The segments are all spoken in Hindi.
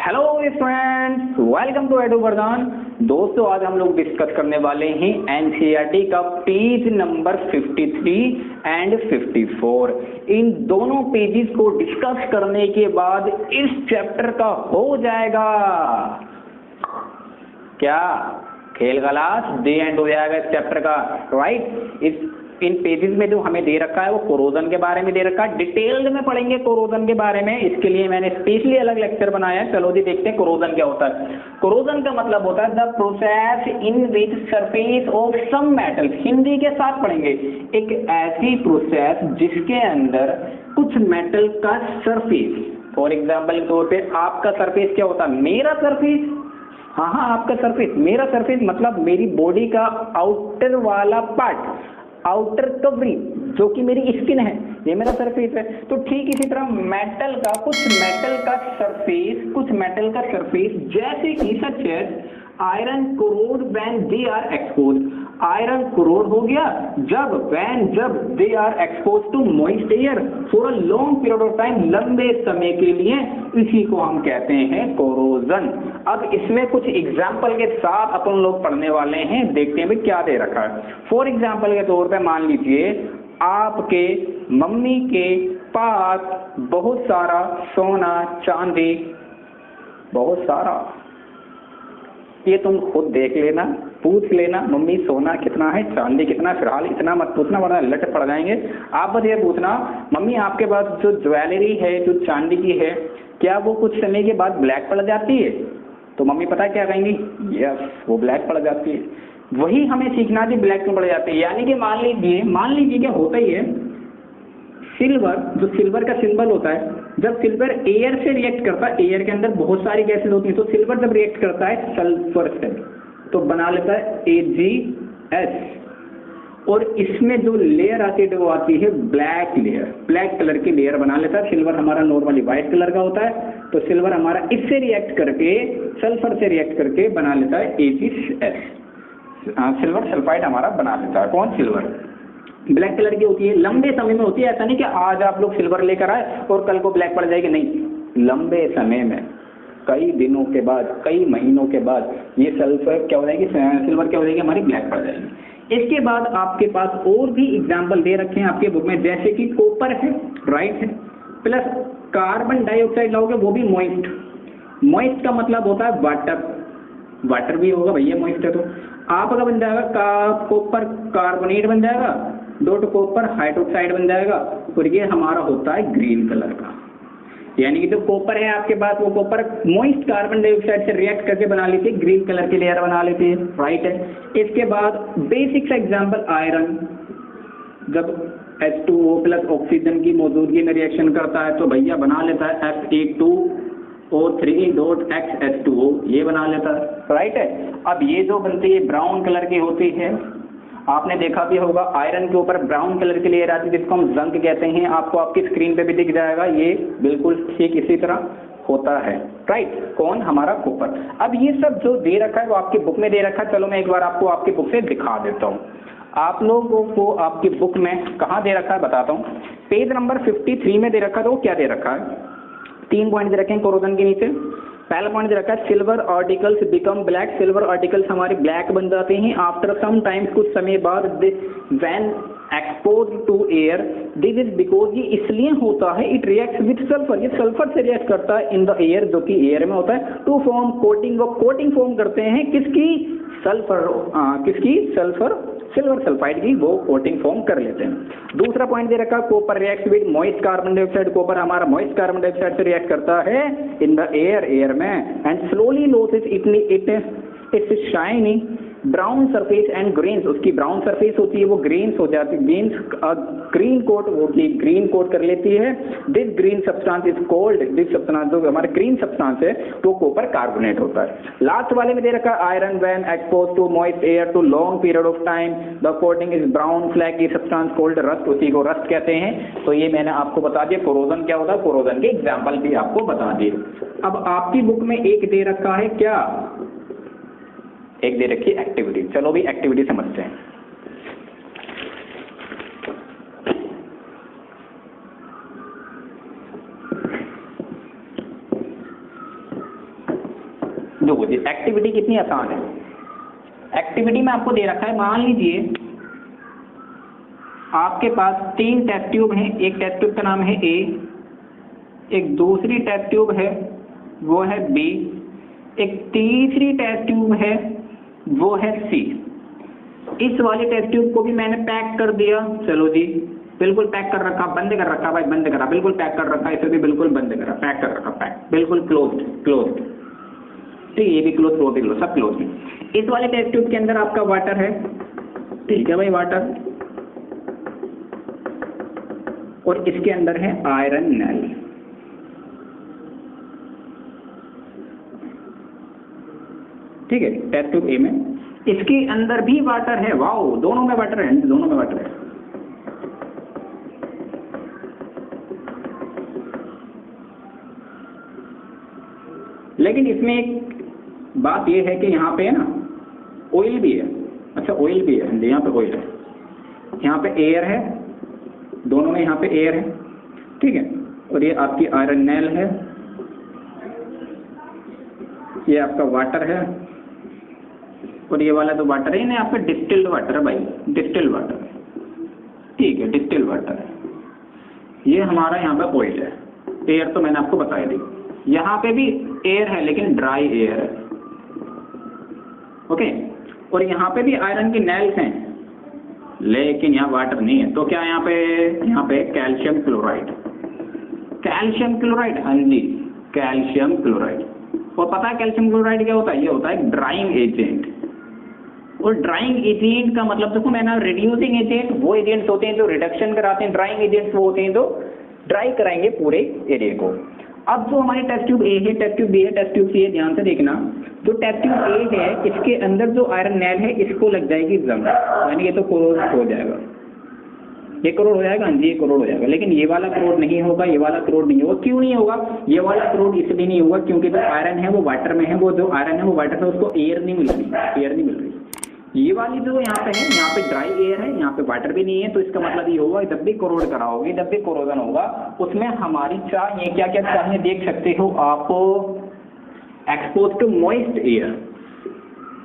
Hello friends, welcome to Edu Vardan. दोस्तों, आज हम लोग डिस्कस करने वाले हैं एनसीईआरटी का पेज नंबर 53 एंड 54। इन दोनों पेजेस को डिस्कस करने के बाद इस चैप्टर का हो जाएगा क्या खेल खलास, डे एंड हो जाएगा इस चैप्टर का, राइट। इन पेजेस में जो हमें दे रखा है वो कोरोजन के बारे में दे रखा है। डिटेल्ड में पढ़ेंगे कोरोजन के बारे में, इसके लिए मैंने स्पेशली अलग लेक्चर बनाया है। चलो जी देखते हैं कोरोजन क्या होता है। कोरोजन का मतलब होता है the process in which surface of some metal. Hindi के साथ पढ़ेंगे, एक ऐसी प्रोसेस जिसके अंदर कुछ मेटल का सरफेस, फॉर एग्जाम्पल के तौर पे आपका सरफेस क्या होता है, मेरा सरफेस, हाँ आपका सरफेस, मेरा सरफेस मतलब मेरी बॉडी का आउटर वाला पार्ट, आउटर कवरिंग जो कि मेरी स्किन है, ये मेरा सरफेस है। तो ठीक इसी तरह मेटल का कुछ मेटल का सरफेस जैसे कि सच है iron corrode when they are expose. Iron corrode हो गया जब they are expose to moist air for a long period of time, लंबे समय के लिए, इसी को हम कहते हैं कोरोजन। अब इसमें कुछ एग्जाम्पल के साथ अपन लोग पढ़ने वाले हैं, देखते हैं भी क्या दे रखा है। फॉर एग्जाम्पल के तौर पे मान लीजिए आपके मम्मी के पास बहुत सारा सोना चांदी, बहुत सारा, ये तुम खुद देख लेना, पूछ लेना मम्मी सोना कितना है, चांदी कितना, फिलहाल इतना मत पूछना वरना लट पड़ जाएंगे। आप बस ये पूछना मम्मी आपके पास जो ज्वेलरी है, जो चांदी की है, क्या वो कुछ समय के बाद ब्लैक पड़ जाती है? तो मम्मी पता है क्या कहेंगी, यस वो ब्लैक पड़ जाती है। वही हमें सीखना थी, ब्लैक क्यों पड़ जाती है। यानी कि मान लीजिए क्या होता ही है, सिल्वर, जो सिल्वर का सिंबल होता है, जब सिल्वर एयर से रिएक्ट करता है, एयर के अंदर बहुत सारी गैसेज होती हैं, तो सिल्वर जब रिएक्ट करता है सल्फर से तो बना लेता है AgS, और इसमें जो लेयर आती है वो आती है ब्लैक लेयर, ब्लैक कलर की लेयर बना लेता है। सिल्वर हमारा नॉर्मली व्हाइट कलर का होता है, तो सिल्वर हमारा इससे रिएक्ट करके, सल्फर से रिएक्ट करके बना लेता है AgS, सिल्वर सल्फाइड हमारा बना लेता है। कौन? सिल्वर ब्लैक कलर की होती है, लंबे समय में होती है। ऐसा नहीं कि आज आप लोग सिल्वर लेकर आए और कल को ब्लैक पड़ जाएगी, नहीं, लंबे समय में, कई दिनों के बाद, कई महीनों के बाद ये सल्फर क्या हो जाएगी, सिल्वर क्या हो जाएगी, हमारी ब्लैक पड़ जाएगी। इसके बाद आपके पास और भी एग्जाम्पल दे रखे हैं आपके बुक में, जैसे कि कॉपर है, राइट है, प्लस कार्बन डाइऑक्साइड लाओगे वो भी मॉइस्ट का मतलब होता है वाटर भी होगा भैया, मॉइस्ट है तो आपका बन जाएगा कॉपर कार्बोनेट बन जाएगा, डॉट कॉपर हाइड्रोक्साइड बन जाएगा, और ये हमारा होता है ग्रीन कलर का। यानी कि जो कॉपर है आपके पास, वो कॉपर मॉइस्ट कार्बन डाइऑक्साइड से रिएक्ट करके बना लेती है, ग्रीन कलर की लेयर बना लेती है, राइट है। इसके बाद बेसिक सा एग्जांपल आयरन, जब H2O प्लस ऑक्सीजन की मौजूदगी में रिएक्शन करता है तो भैया बना लेता है Fe2O3.XH2O, ये बना लेता है, राइट है। अब ये जो बनती है ब्राउन कलर की होती है, आपने देखा भी होगा आयरन के ऊपर ब्राउन कलर की लेयर आती है जिसको हम जंक कहते हैं, आपको आपकी स्क्रीन पे भी दिख जाएगा, ये बिल्कुल ठीक इसी तरह होता है, राइट। कौन? हमारा कॉपर। अब ये सब जो दे रखा है वो आपकी बुक में दे रखा है। चलो मैं एक बार आपको आपकी बुक से दिखा देता हूँ। आप लोगों को आपकी बुक में कहाँ दे रखा है बताता हूँ। पेज नंबर 53 में दे रखा है, तो क्या दे रखा है, 3 पॉइंट दे रखे हैं कोरोजन के नीचे। पहला पॉइंट दे रखा है silver articles become black, silver articles हमारे ब्लैक बन जाते हैं आफ्टर सम टाइम्स, कुछ समय बाद, when expose to air, this is because, ये इसलिए होता है, इट रिएक्ट्स विद सल्फर, ये सल्फर से रिएक्ट करता है इन द एयर, जो कि एयर में होता है, टू फॉर्म कोटिंग, वो कोटिंग फॉर्म करते हैं किसकी, सल्फर, किसकी, सल्फर, सिल्वर सल्फाइड की वो कोटिंग फॉर्म कर लेते हैं। दूसरा पॉइंट दे रखा copper reacts with moist carbon dioxide, copper हमारा मॉइस्ट कार्बन डाइऑक्साइड से रिएक्ट करता है इन द एयर में, and slowly losses it's shining brown surface and grains, उसकी ब्राउन सरफेस होती है वो ग्रेन्स हो जाती है, ग्रीन कोट होती है, ग्रीन कोट कर लेती है। This green substance is called, this substance जो हमारा ग्रीन सब्सटेंस है वो कॉपर कार्बोनेट होता है। लास्ट वाले में दे रखा iron when expose to moist air to long period of time, the coating is brown flaky substance called rust, उसी को रस्ट कहते हैं। तो ये मैंने आपको बता दिया कोरोजन क्या होता है, कोरोजन के एग्जाम्पल भी आपको बता दिए। अब आपकी बुक में एक दे रखा है क्या, एक दे रखी एक्टिविटी। चलो भी एक्टिविटी समझते हैं। देखो जी एक्टिविटी कितनी आसान है। एक्टिविटी में आपको दे रखा है, मान लीजिए आपके पास 3 टेस्ट ट्यूब हैं। एक टेस्ट ट्यूब का नाम है ए, एक दूसरी टेस्ट ट्यूब है वो है बी, एक तीसरी टेस्ट ट्यूब है वो है सी। इस वाली टेस्ट ट्यूब को भी मैंने पैक कर दिया, चलो जी बिल्कुल पैक कर रखा, बंद कर रखा भाई, बंद करा, बिल्कुल पैक कर रखा, इसे भी बिल्कुल बंद करा, पैक कर रखा, पैक बिल्कुल क्लोज्ड। ठीक है, ये भी क्लोज, वो भी क्लोज, सब क्लोज है। इस वाले टेस्ट ट्यूब के अंदर आपका वाटर है, ठीक है भाई वाटर, और इसके अंदर है आयरन नैल। ठीक है, टेस्ट ट्यूब ए में इसके अंदर भी वाटर है, वाओ दोनों में वाटर है, दोनों में वाटर है। लेकिन इसमें एक बात यह है कि यहाँ पे है ना ऑयल भी है। अच्छा ऑयल भी है, यहाँ पे ऑयल है, यहाँ पे एयर है, दोनों में यहाँ पे एयर है, ठीक है। और ये आपकी आयरन नैल है, ये आपका वाटर है, और ये वाला जो वाटर है ना यहाँ पे डिस्टिल्ड वाटर है भाई, डिस्टिल्ड वाटर, ठीक है डिस्टिल्ड वाटर है। ये हमारा यहाँ पे ऑयल है, एयर तो मैंने आपको बताया दी। यहाँ पे भी एयर है लेकिन ड्राई एयर है, ओके। और यहाँ पे भी आयरन की नैल्स हैं लेकिन यहाँ वाटर नहीं है, तो क्या यहाँ पे कैल्शियम क्लोराइड, कैल्शियम क्लोराइड, हाँ जी कैल्शियम क्लोराइड। और पता है कैल्शियम क्लोराइड क्या होता है? ये होता है ड्राइंग एजेंट। और ड्राइंग एजेंट का मतलब देखो मैंने, रिड्यूसिंग एजेंट वो एजेंट्स होते हैं जो रिडक्शन कराते हैं, ड्राइंग एजेंट्स वो होते हैं जो ड्राई कराएंगे पूरे एरिया को। अब जो हमारी टेस्ट ट्यूब ए है, टेस्ट ट्यूब बी है, टेस्ट ट्यूब सी है, ध्यान से देखना। जो टेस्ट ट्यूब ए है इसके अंदर जो आयरन नैल है इसको लग जाएगी जंग, यानी ये तो करोड़ हो जाएगा, ये करोड़ हो जाएगा, हाँ जी ये करोड़ हो जाएगा। लेकिन ये वाला करोड़ नहीं होगा, ये वाला करोड़ नहीं होगा। क्यों नहीं होगा? ये वाला करोड़ इसलिए नहीं होगा क्योंकि जो आयरन है वो वाटर में है, वो जो आयरन है वो वाटर में, उसको एयर नहीं मिल रही, एयर नहीं मिल रही। ये वाली जो यहाँ पे है, यहाँ पे ड्राई एयर है, यहाँ पे वाटर भी नहीं है, तो इसका मतलब ये होगा जब भी करोड़ कराओगे, जब भी कोरोजन होगा उसमें हमारी चाहिए क्या क्या चाहिए देख सकते हो आप, expose to moist air,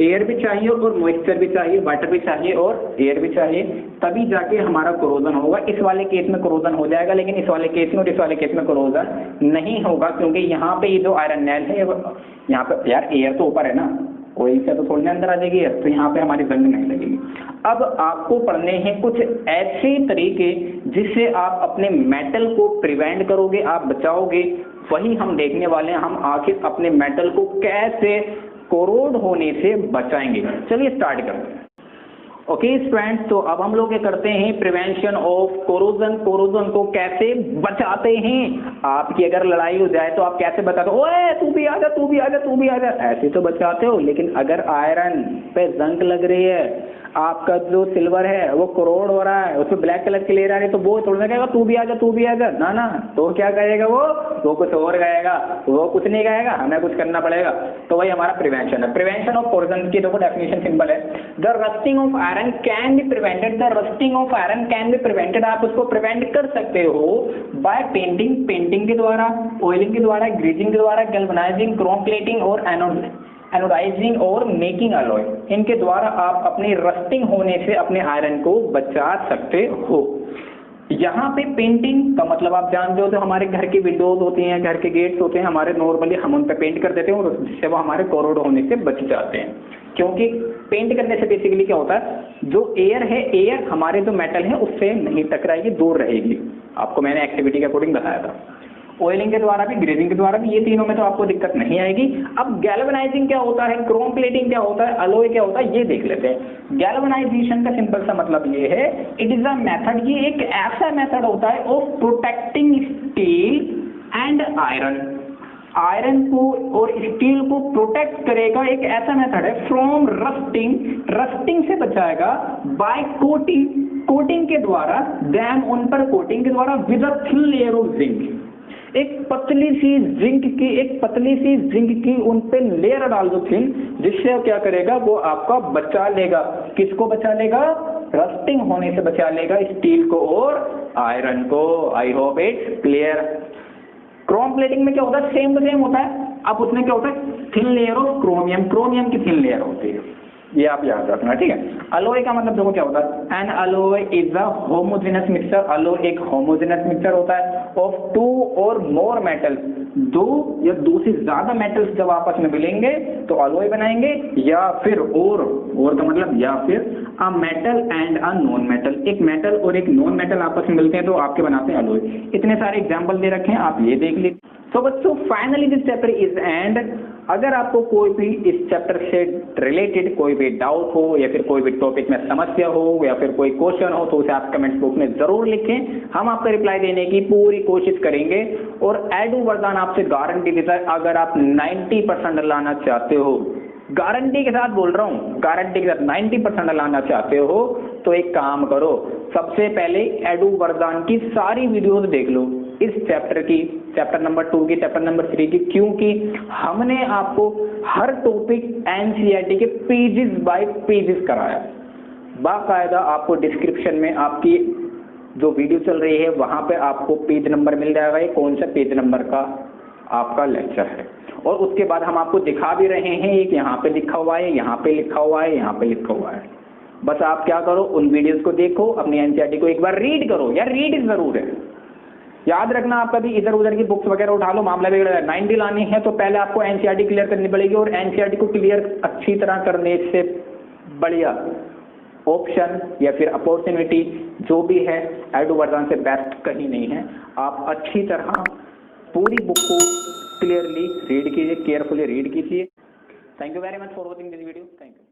air भी चाहिए और मॉइस्चर भी चाहिए, वाटर भी चाहिए और एयर भी चाहिए, तभी जाके हमारा कोरोजन होगा। इस वाले केस में कोरोजन हो जाएगा, लेकिन इस वाले केस में और इस वाले केस में कोरोजन नहीं होगा क्योंकि यहाँ पे ये जो आयरन नैल है, यहाँ पे यार एयर तो ऊपर है ना, कोई से तो थोड़ी अंदर आ जाएगी, तो यहाँ पे हमारी जंग नहीं लगेगी। अब आपको पढ़ने हैं कुछ ऐसे तरीके जिससे आप अपने मेटल को प्रिवेंट करोगे, आप बचाओगे, वही हम देखने वाले हैं। हम आखिर अपने मेटल को कैसे कोरोड होने से बचाएंगे। चलिए स्टार्ट करते हैं। ओके स्टूडेंट्स, तो अब हम लोग ये करते हैं प्रिवेंशन ऑफ कोरोजन। कोरोजन को कैसे बचाते हैं? आपकी अगर लड़ाई हो जाए तो आप कैसे बचाते हो? ओए तू भी आ जा, तू भी आ जा, तू भी आ जा, ऐसे तो बचाते हो। लेकिन अगर आयरन पे जंग लग रही है, आपका जो सिल्वर है वो करोड़ हो रहा है, उसमें ब्लैक कलर की ले रहा है, तो वो थोड़ा कहेगा तू भी आ जा, तू भी आ जा, ना ना, तो क्या कहेगा वो कुछ और कहेगा, वो कुछ नहीं कहेगा, हमें कुछ करना पड़ेगा। तो वही हमारा प्रिवेंशन है। प्रिवेंशन ऑफ कोरोजन की देखो डेफिनेशन सिंपल है, the rusting of iron can be prevented, the rusting of iron can be prevented, आप उसको प्रिवेंट कर सकते हो बाय पेंटिंग, पेंटिंग के द्वारा, ऑयलिंग के द्वारा, ग्रीजिंग के द्वारा, गैल्वेनाइजिंग, क्रोम प्लेटिंग और एनोडाइजिंग और मेकिंग अलॉय, इनके द्वारा आप अपनी रस्टिंग होने से अपने आयरन को बचा सकते हो। यहाँ पे पेंटिंग का मतलब आप जानते हो, तो हमारे घर की विंडोज होती हैं, घर के गेट्स होते हैं, हमारे नॉर्मली हम उन पे पेंट कर देते हैं और जिससे वो हमारे कोरोड होने से बच जाते हैं। क्योंकि पेंट करने से बेसिकली क्या होता है, जो एयर है, एयर हमारे जो मेटल है उससे नहीं टकराएगी, दूर रहेगी। आपको मैंने एक्टिविटी के अकॉर्डिंग बताया था। ऑयलिंग के द्वारा भी, ग्रेजिंग के द्वारा भी, ये तीनों में तो आपको दिक्कत नहीं आएगी। अब गैल्वेनाइजिंग क्या होता है, क्रोम प्लेटिंग क्या होता है, अलॉय क्या होता है, ये देख लेते हैं। गैल्वेनाइजेशन का सिंपल सा मतलब ये है, इट इज अ मेथड, ये एक ऐसा मेथड होता है of protecting steel and iron, iron को और स्टील को प्रोटेक्ट करेगा, एक ऐसा मेथड है फ्रॉम रस्टिंग, रस्टिंग से बचाएगा, बाय कोटिंग, कोटिंग के द्वारा, देन उन पर कोटिंग के द्वारा, with a thin layer of zinc, एक पतली सी जिंक की उन पे लेयर डाल दो थिन, जिससे क्या करेगा, वो आपका बचा लेगा। किसको बचा लेगा? रस्टिंग होने से बचा लेगा, स्टील को और आयरन को। I hope it's clear. Chrome plating में क्या होता है? सेम टू सेम होता है। अब उसमें क्या होता है, thin layer of chromium, chromium की थिन लेयर होती है, ये आप याद रखना, ठीक है। अलोय का मतलब देखो क्या होता है, an alloy is a homogeneous mixture, alloy एक होमोजेनस मिक्सचर होता है ऑफ टू और मोर मेटल्स, दो या दो से ज्यादा मेटल्स जब आपस में मिलेंगे तो अलोय बनाएंगे, या फिर और का मतलब या फिर a metal and a non metal, एक मेटल और एक नॉन मेटल आपस में मिलते हैं तो आपके बनाते हैं अलोय। इतने सारे एग्जाम्पल दे रखे हैं, आप ये देख लीजिए। तो बच्चों finally this chapter is and. अगर आपको कोई भी इस चैप्टर से रिलेटेड कोई भी डाउट हो या फिर कोई भी टॉपिक में समस्या हो या फिर कोई क्वेश्चन हो तो उसे आप कमेंट बॉक्स में जरूर लिखें, हम आपका रिप्लाई देने की पूरी कोशिश करेंगे। और एडू वरदान आपसे गारंटी देता है, अगर आप 90% लाना चाहते हो, गारंटी के साथ बोल रहा हूं, गारंटी के साथ 90% लाना चाहते हो तो एक काम करो, सबसे पहले एडू वरदान की सारी वीडियोस देख लो, इस चैप्टर की, चैप्टर नंबर 2 की, चैप्टर नंबर 3 की, क्योंकि हमने आपको हर टॉपिक एनसीईआरटी के पेजेस बाय पेजेस कराया। बाकायदा आपको डिस्क्रिप्शन में आपकी जो वीडियो चल रही है वहां पे आपको पेज नंबर मिल जाएगा, ये कौन सा पेज नंबर का आपका लेक्चर है। और उसके बाद हम आपको दिखा भी रहे हैं, एक यहाँ पे लिखा हुआ है, यहाँ पे लिखा हुआ है, यहाँ पे लिखा हुआ है। बस आप क्या करो, उन वीडियोस को देखो, अपनी एनसीईआरटी को एक बार रीड करो, यार रीड जरूर है। याद रखना, आप कभी इधर उधर की बुक्स वगैरह उठा लो, मामला बिगड़ जाएगा। 90 लानी है तो पहले आपको एनसीईआरटी क्लियर करनी पड़ेगी, और एनसीईआरटी को क्लियर अच्छी तरह करने से बढ़िया ऑप्शन या फिर अपॉर्चुनिटी जो भी है एडू वरदान से बेस्ट कहीं नहीं है। आप अच्छी तरह पूरी बुक को क्लियरली रीड कीजिए, केयरफुली रीड कीजिए। Thank you very much for watching this video, thank you.